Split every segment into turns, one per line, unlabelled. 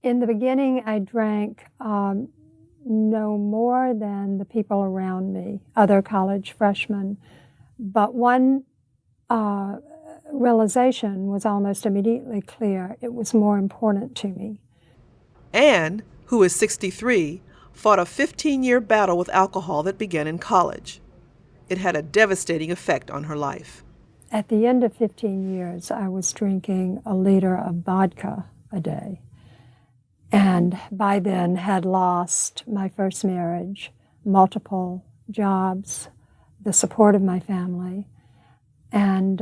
In the beginning, I drank no more than the people around me, other college freshmen. But one realization was almost immediately clear. It was more important to me.
Anne, who is 63, fought a 15-year battle with alcohol that began in college. It had a devastating effect on her life.
At the end of 15 years, I was drinking a liter of vodka a day. And by then had lost my first marriage, multiple jobs, the support of my family, and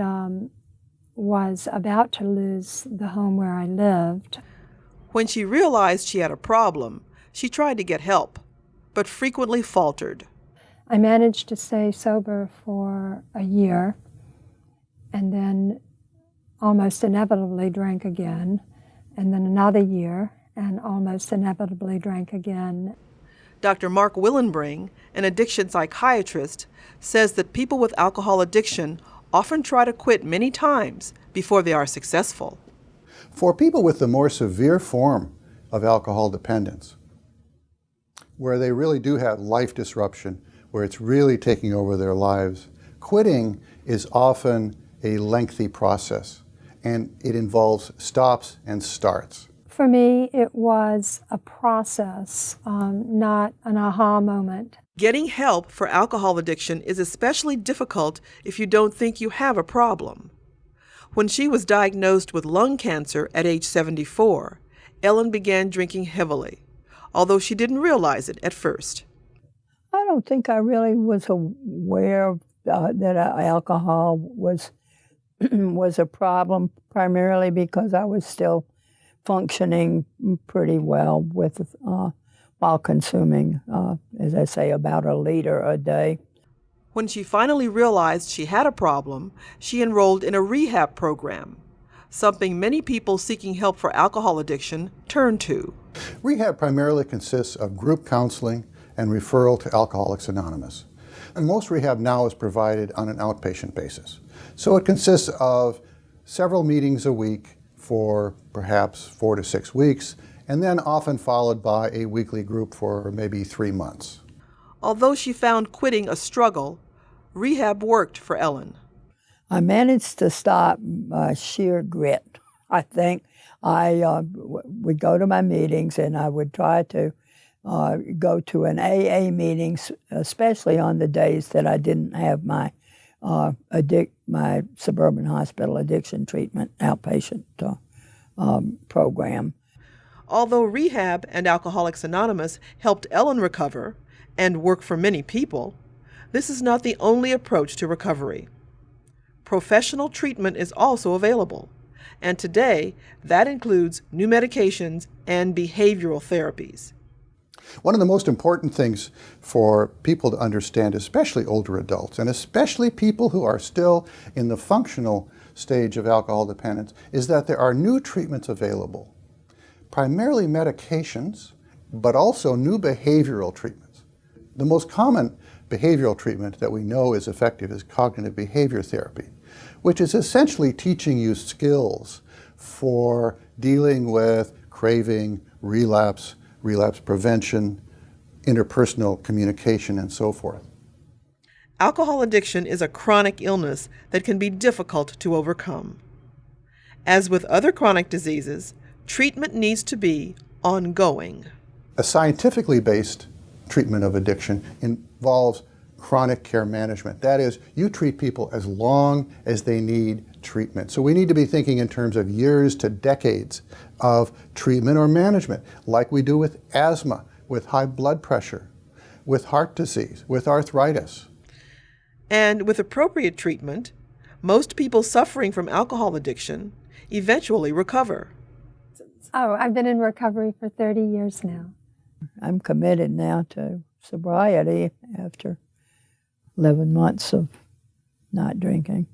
was about to lose the home where I lived.
When she realized she had a problem, she tried to get help, but frequently faltered.
I managed to stay sober for a year, and then almost inevitably drank again, and then another year, and almost inevitably drank again.
Dr. Mark Willenbring, an addiction psychiatrist, says that people with alcohol addiction often try to quit many times before they are successful.
For people with the more severe form of alcohol dependence, where they really do have life disruption, where it's really taking over their lives, quitting is often a lengthy process, and it involves stops and starts.
For me, it was a process, not an aha moment.
Getting help for alcohol addiction is especially difficult if you don't think you have a problem. When she was diagnosed with lung cancer at age 74, Ellen began drinking heavily, although she didn't realize it at first.
I don't think I really was aware that alcohol was was a problem, primarily because I was still functioning pretty well with while consuming, as I say, about a liter a day.
When she finally realized she had a problem, she enrolled in a rehab program, something many people seeking help for alcohol addiction turn to.
Rehab primarily consists of group counseling and referral to Alcoholics Anonymous. And most rehab now is provided on an outpatient basis. So it consists of several meetings a week for perhaps 4 to 6 weeks, and then often followed by a weekly group for maybe 3 months.
Although she found quitting a struggle, rehab worked for Ellen.
I managed to stop by sheer grit. I think I would go to my meetings, and I would try to go to an AA meeting, especially on the days that I didn't have my my suburban hospital addiction treatment outpatient program.
Although rehab and Alcoholics Anonymous helped Ellen recover and work for many people, this is not the only approach to recovery. Professional treatment is also available, and today that includes new medications and behavioral therapies.
One of the most important things for people to understand, especially older adults, and especially people who are still in the functional stage of alcohol dependence, is that there are new treatments available. Primarily medications, but also new behavioral treatments. The most common behavioral treatment that we know is effective is cognitive behavior therapy, which is essentially teaching you skills for dealing with craving, relapse prevention, interpersonal communication, and so forth.
Alcohol addiction is a chronic illness that can be difficult to overcome. As with other chronic diseases, treatment needs to be ongoing.
A scientifically based treatment of addiction involves chronic care management. That is, you treat people as long as they need treatment. So we need to be thinking in terms of years to decades of treatment or management, like we do with asthma, with high blood pressure, with heart disease, with arthritis.
And with appropriate treatment, most people suffering from alcohol addiction eventually recover.
Oh, I've been in recovery for 30 years now.
I'm committed now to sobriety after 11 months of not drinking.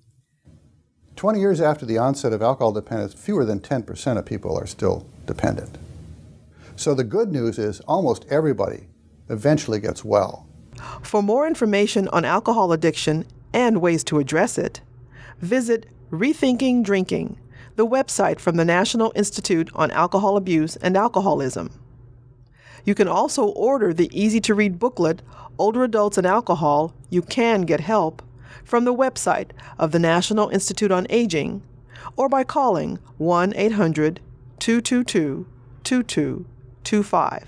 20 years after the onset of alcohol dependence, fewer than 10% of people are still dependent. So the good news is almost everybody eventually gets well.
For more information on alcohol addiction and ways to address it, visit Rethinking Drinking, the website from the National Institute on Alcohol Abuse and Alcoholism. You can also order the easy-to-read booklet, Older Adults and Alcohol, You Can Get Help, from the website of the National Institute on Aging, or by calling 1-800-222-2225.